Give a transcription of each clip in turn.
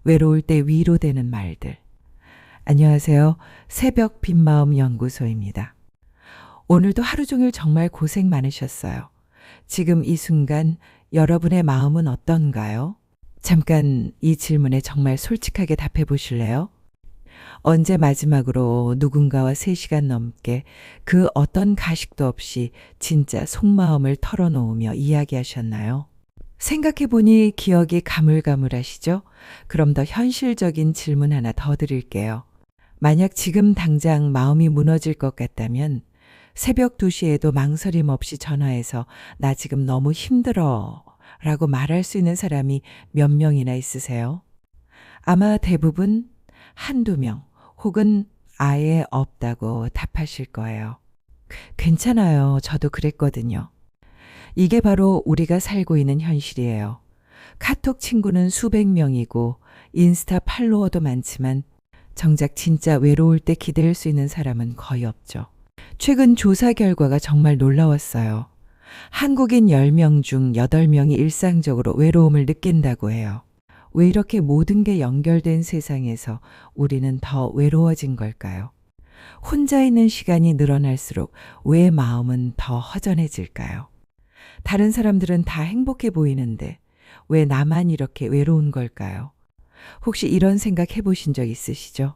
외로울 때 위로되는 말들. 안녕하세요. 새벽 빈마음 연구소입니다. 오늘도 하루 종일 정말 고생 많으셨어요. 지금 이 순간 여러분의 마음은 어떤가요? 잠깐 이 질문에 정말 솔직하게 답해 보실래요? 언제 마지막으로 누군가와 3시간 넘게 그 어떤 가식도 없이 진짜 속마음을 털어놓으며 이야기하셨나요? 생각해보니 기억이 가물가물하시죠? 그럼 더 현실적인 질문 하나 더 드릴게요. 만약 지금 당장 마음이 무너질 것 같다면 새벽 2시에도 망설임 없이 전화해서 나 지금 너무 힘들어 라고 말할 수 있는 사람이 몇 명이나 있으세요? 아마 대부분 한두 명 혹은 아예 없다고 답하실 거예요. 괜찮아요. 저도 그랬거든요. 이게 바로 우리가 살고 있는 현실이에요. 카톡 친구는 수백 명이고 인스타 팔로워도 많지만 정작 진짜 외로울 때 기댈 수 있는 사람은 거의 없죠. 최근 조사 결과가 정말 놀라웠어요. 한국인 10명 중 8명이 일상적으로 외로움을 느낀다고 해요. 왜 이렇게 모든 게 연결된 세상에서 우리는 더 외로워진 걸까요? 혼자 있는 시간이 늘어날수록 왜 마음은 더 허전해질까요? 다른 사람들은 다 행복해 보이는데 왜 나만 이렇게 외로운 걸까요? 혹시 이런 생각 해보신 적 있으시죠?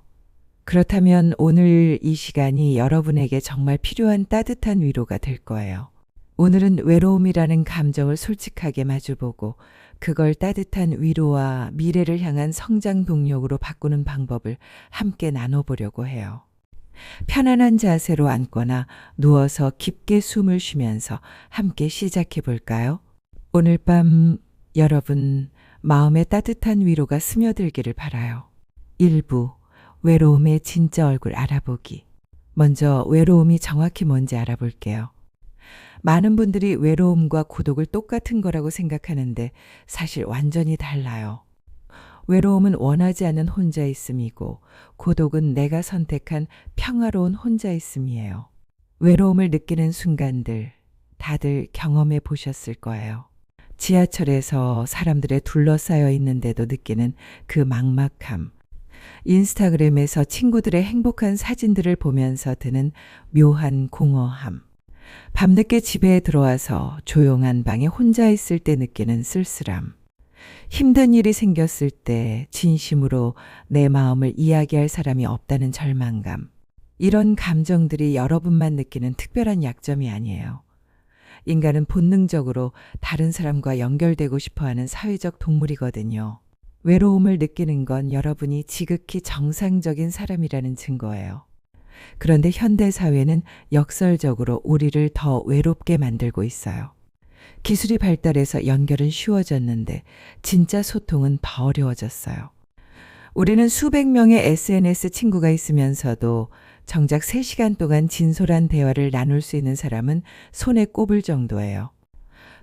그렇다면 오늘 이 시간이 여러분에게 정말 필요한 따뜻한 위로가 될 거예요. 오늘은 외로움이라는 감정을 솔직하게 마주보고 그걸 따뜻한 위로와 미래를 향한 성장 동력으로 바꾸는 방법을 함께 나눠보려고 해요. 편안한 자세로 앉거나 누워서 깊게 숨을 쉬면서 함께 시작해 볼까요? 오늘 밤 여러분 마음에 따뜻한 위로가 스며들기를 바라요. 1부 외로움의 진짜 얼굴 알아보기. 먼저 외로움이 정확히 뭔지 알아볼게요. 많은 분들이 외로움과 고독을 똑같은 거라고 생각하는데 사실 완전히 달라요. 외로움은 원하지 않는 혼자 있음이고 고독은 내가 선택한 평화로운 혼자 있음이에요. 외로움을 느끼는 순간들 다들 경험해 보셨을 거예요. 지하철에서 사람들에 둘러싸여 있는데도 느끼는 그 막막함. 인스타그램에서 친구들의 행복한 사진들을 보면서 드는 묘한 공허함. 밤늦게 집에 들어와서 조용한 방에 혼자 있을 때 느끼는 쓸쓸함. 힘든 일이 생겼을 때 진심으로 내 마음을 이야기할 사람이 없다는 절망감. 이런 감정들이 여러분만 느끼는 특별한 약점이 아니에요. 인간은 본능적으로 다른 사람과 연결되고 싶어하는 사회적 동물이거든요. 외로움을 느끼는 건 여러분이 지극히 정상적인 사람이라는 증거예요. 그런데 현대 사회는 역설적으로 우리를 더 외롭게 만들고 있어요. 기술이 발달해서 연결은 쉬워졌는데 진짜 소통은 더 어려워졌어요. 우리는 수백 명의 SNS 친구가 있으면서도 정작 3시간 동안 진솔한 대화를 나눌 수 있는 사람은 손에 꼽을 정도예요.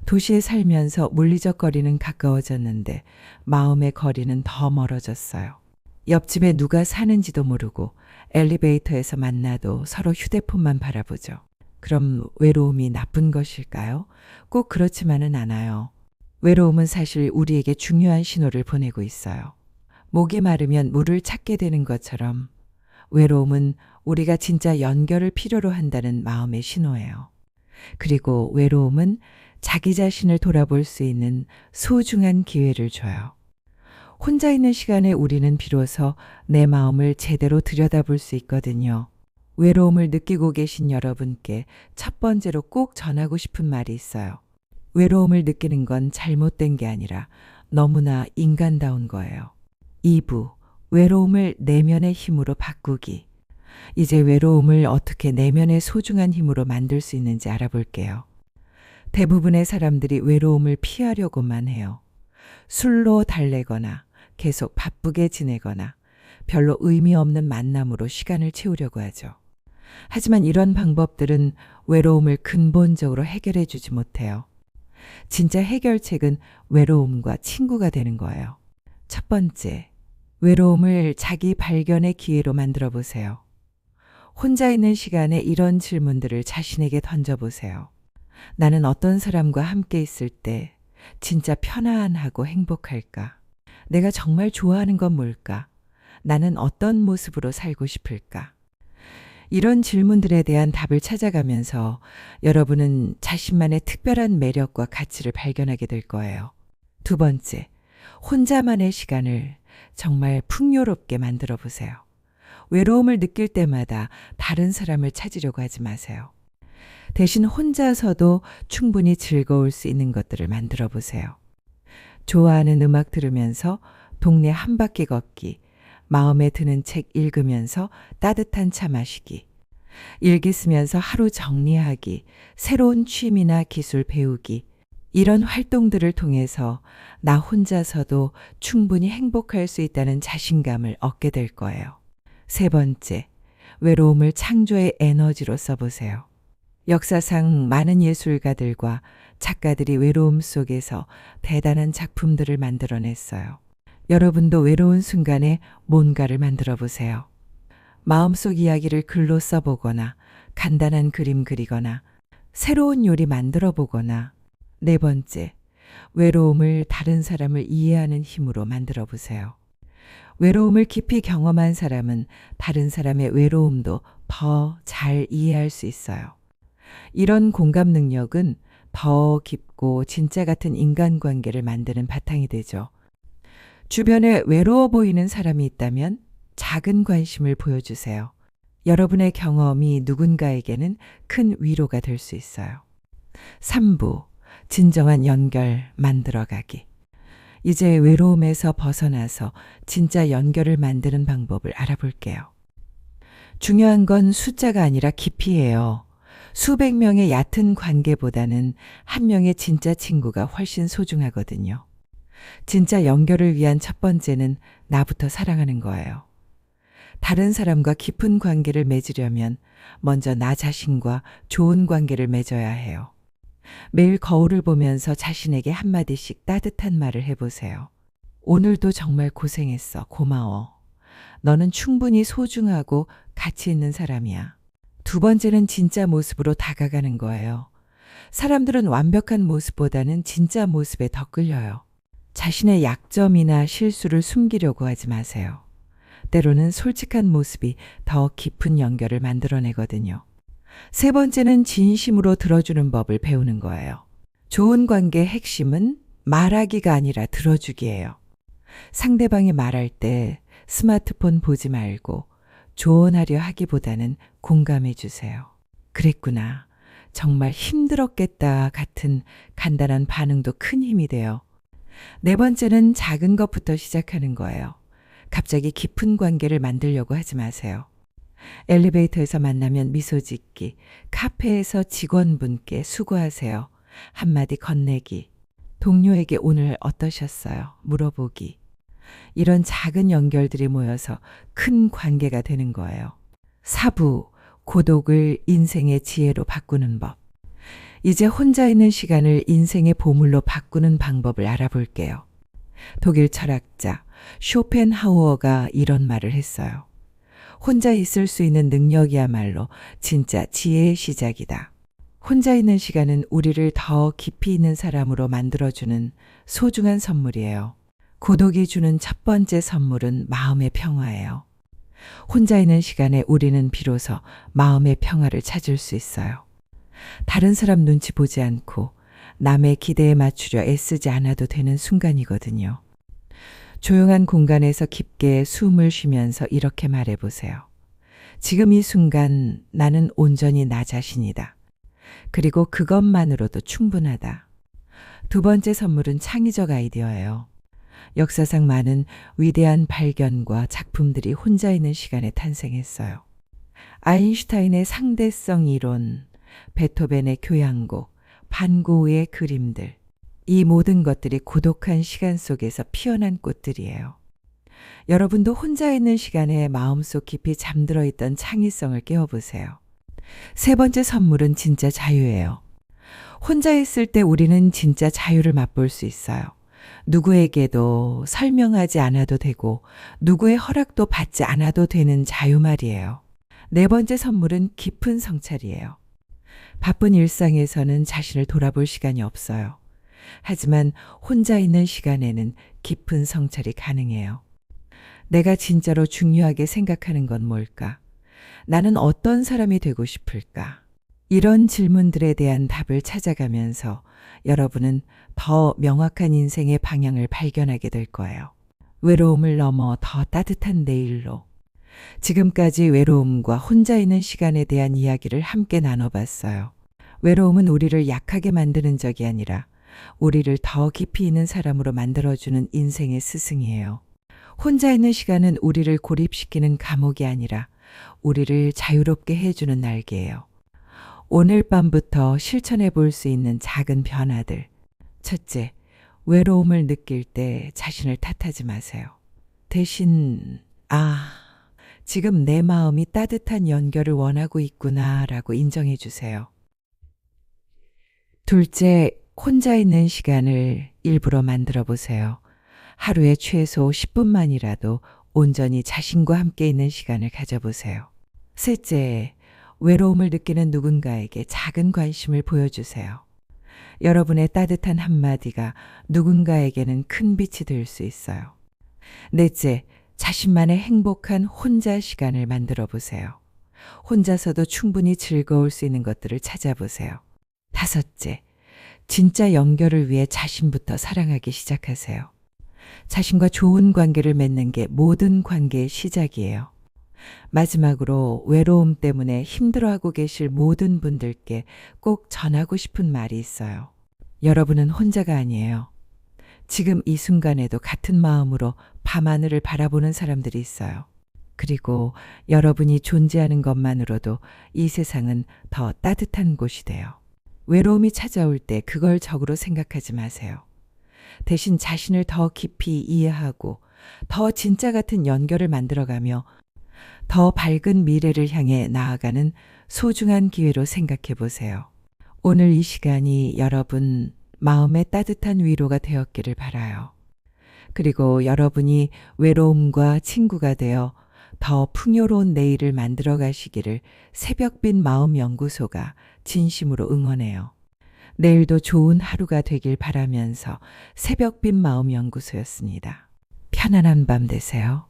도시에 살면서 물리적 거리는 가까워졌는데 마음의 거리는 더 멀어졌어요. 옆집에 누가 사는지도 모르고 엘리베이터에서 만나도 서로 휴대폰만 바라보죠. 그럼 외로움이 나쁜 것일까요? 꼭 그렇지만은 않아요. 외로움은 사실 우리에게 중요한 신호를 보내고 있어요. 목이 마르면 물을 찾게 되는 것처럼 외로움은 우리가 진짜 연결을 필요로 한다는 마음의 신호예요. 그리고 외로움은 자기 자신을 돌아볼 수 있는 소중한 기회를 줘요. 혼자 있는 시간에 우리는 비로소 내 마음을 제대로 들여다볼 수 있거든요. 외로움을 느끼고 계신 여러분께 첫 번째로 꼭 전하고 싶은 말이 있어요. 외로움을 느끼는 건 잘못된 게 아니라 너무나 인간다운 거예요. 2부, 외로움을 내면의 힘으로 바꾸기. 이제 외로움을 어떻게 내면의 소중한 힘으로 만들 수 있는지 알아볼게요. 대부분의 사람들이 외로움을 피하려고만 해요. 술로 달래거나 계속 바쁘게 지내거나 별로 의미 없는 만남으로 시간을 채우려고 하죠. 하지만 이런 방법들은 외로움을 근본적으로 해결해 주지 못해요. 진짜 해결책은 외로움과 친구가 되는 거예요. 첫 번째, 외로움을 자기 발견의 기회로 만들어 보세요. 혼자 있는 시간에 이런 질문들을 자신에게 던져보세요. 나는 어떤 사람과 함께 있을 때 진짜 편안하고 행복할까? 내가 정말 좋아하는 건 뭘까? 나는 어떤 모습으로 살고 싶을까? 이런 질문들에 대한 답을 찾아가면서 여러분은 자신만의 특별한 매력과 가치를 발견하게 될 거예요. 두 번째, 혼자만의 시간을 정말 풍요롭게 만들어 보세요. 외로움을 느낄 때마다 다른 사람을 찾으려고 하지 마세요. 대신 혼자서도 충분히 즐거울 수 있는 것들을 만들어 보세요. 좋아하는 음악 들으면서 동네 한 바퀴 걷기, 마음에 드는 책 읽으면서 따뜻한 차 마시기, 일기 쓰면서 하루 정리하기, 새로운 취미나 기술 배우기, 이런 활동들을 통해서 나 혼자서도 충분히 행복할 수 있다는 자신감을 얻게 될 거예요. 세 번째, 외로움을 창조의 에너지로 써보세요. 역사상 많은 예술가들과 작가들이 외로움 속에서 대단한 작품들을 만들어냈어요. 여러분도 외로운 순간에 뭔가를 만들어 보세요. 마음속 이야기를 글로 써보거나 간단한 그림 그리거나 새로운 요리 만들어 보거나 네 번째, 외로움을 다른 사람을 이해하는 힘으로 만들어 보세요. 외로움을 깊이 경험한 사람은 다른 사람의 외로움도 더 잘 이해할 수 있어요. 이런 공감 능력은 더 깊고 진짜 같은 인간관계를 만드는 바탕이 되죠. 주변에 외로워 보이는 사람이 있다면 작은 관심을 보여주세요. 여러분의 경험이 누군가에게는 큰 위로가 될 수 있어요. 3부, 진정한 연결 만들어가기. 이제 외로움에서 벗어나서 진짜 연결을 만드는 방법을 알아볼게요. 중요한 건 숫자가 아니라 깊이예요. 수백 명의 얕은 관계보다는 한 명의 진짜 친구가 훨씬 소중하거든요. 진짜 연결을 위한 첫 번째는 나부터 사랑하는 거예요. 다른 사람과 깊은 관계를 맺으려면 먼저 나 자신과 좋은 관계를 맺어야 해요. 매일 거울을 보면서 자신에게 한마디씩 따뜻한 말을 해보세요. 오늘도 정말 고생했어. 고마워. 너는 충분히 소중하고 가치 있는 사람이야. 두 번째는 진짜 모습으로 다가가는 거예요. 사람들은 완벽한 모습보다는 진짜 모습에 더 끌려요. 자신의 약점이나 실수를 숨기려고 하지 마세요. 때로는 솔직한 모습이 더 깊은 연결을 만들어내거든요. 세 번째는 진심으로 들어주는 법을 배우는 거예요. 좋은 관계의 핵심은 말하기가 아니라 들어주기예요. 상대방이 말할 때 스마트폰 보지 말고 조언하려 하기보다는 공감해 주세요. 그랬구나. 정말 힘들었겠다 같은 간단한 반응도 큰 힘이 돼요. 네 번째는 작은 것부터 시작하는 거예요. 갑자기 깊은 관계를 만들려고 하지 마세요. 엘리베이터에서 만나면 미소 짓기, 카페에서 직원분께 수고하세요. 한마디 건네기, 동료에게 오늘 어떠셨어요? 물어보기. 이런 작은 연결들이 모여서 큰 관계가 되는 거예요. 4부, 고독을 인생의 지혜로 바꾸는 법. 이제 혼자 있는 시간을 인생의 보물로 바꾸는 방법을 알아볼게요. 독일 철학자 쇼펜하우어가 이런 말을 했어요. 혼자 있을 수 있는 능력이야말로 진짜 지혜의 시작이다. 혼자 있는 시간은 우리를 더 깊이 있는 사람으로 만들어주는 소중한 선물이에요. 고독이 주는 첫 번째 선물은 마음의 평화예요. 혼자 있는 시간에 우리는 비로소 마음의 평화를 찾을 수 있어요. 다른 사람 눈치 보지 않고 남의 기대에 맞추려 애쓰지 않아도 되는 순간이거든요. 조용한 공간에서 깊게 숨을 쉬면서 이렇게 말해보세요. 지금 이 순간 나는 온전히 나 자신이다. 그리고 그것만으로도 충분하다. 두 번째 선물은 창의적 아이디어예요. 역사상 많은 위대한 발견과 작품들이 혼자 있는 시간에 탄생했어요. 아인슈타인의 상대성 이론, 베토벤의 교향곡, 반 고흐의 그림들, 이 모든 것들이 고독한 시간 속에서 피어난 꽃들이에요. 여러분도 혼자 있는 시간에 마음속 깊이 잠들어 있던 창의성을 깨워보세요. 세 번째 선물은 진짜 자유예요. 혼자 있을 때 우리는 진짜 자유를 맛볼 수 있어요. 누구에게도 설명하지 않아도 되고 누구의 허락도 받지 않아도 되는 자유 말이에요. 네 번째 선물은 깊은 성찰이에요. 바쁜 일상에서는 자신을 돌아볼 시간이 없어요. 하지만 혼자 있는 시간에는 깊은 성찰이 가능해요. 내가 진짜로 중요하게 생각하는 건 뭘까? 나는 어떤 사람이 되고 싶을까? 이런 질문들에 대한 답을 찾아가면서 여러분은 더 명확한 인생의 방향을 발견하게 될 거예요. 외로움을 넘어 더 따뜻한 내일로. 지금까지 외로움과 혼자 있는 시간에 대한 이야기를 함께 나눠봤어요. 외로움은 우리를 약하게 만드는 적이 아니라 우리를 더 깊이 있는 사람으로 만들어주는 인생의 스승이에요. 혼자 있는 시간은 우리를 고립시키는 감옥이 아니라 우리를 자유롭게 해주는 날개예요. 오늘 밤부터 실천해 볼 수 있는 작은 변화들. 첫째, 외로움을 느낄 때 자신을 탓하지 마세요. 대신, 지금 내 마음이 따뜻한 연결을 원하고 있구나라고 인정해 주세요. 둘째, 혼자 있는 시간을 일부러 만들어 보세요. 하루에 최소 10분만이라도 온전히 자신과 함께 있는 시간을 가져보세요. 셋째, 외로움을 느끼는 누군가에게 작은 관심을 보여주세요. 여러분의 따뜻한 한마디가 누군가에게는 큰 빛이 될 수 있어요. 넷째, 자신만의 행복한 혼자 시간을 만들어 보세요. 혼자서도 충분히 즐거울 수 있는 것들을 찾아보세요. 다섯째, 진짜 연결을 위해 자신부터 사랑하기 시작하세요. 자신과 좋은 관계를 맺는 게 모든 관계의 시작이에요. 마지막으로 외로움 때문에 힘들어하고 계실 모든 분들께 꼭 전하고 싶은 말이 있어요. 여러분은 혼자가 아니에요. 지금 이 순간에도 같은 마음으로 밤하늘을 바라보는 사람들이 있어요. 그리고 여러분이 존재하는 것만으로도 이 세상은 더 따뜻한 곳이 돼요. 외로움이 찾아올 때 그걸 적으로 생각하지 마세요. 대신 자신을 더 깊이 이해하고 더 진짜 같은 연결을 만들어가며 더 밝은 미래를 향해 나아가는 소중한 기회로 생각해 보세요. 오늘 이 시간이 여러분 마음의 따뜻한 위로가 되었기를 바라요. 그리고 여러분이 외로움과 친구가 되어 더 풍요로운 내일을 만들어 가시기를 새벽빛 마음연구소가 진심으로 응원해요. 내일도 좋은 하루가 되길 바라면서 새벽빛 마음연구소였습니다. 편안한 밤 되세요.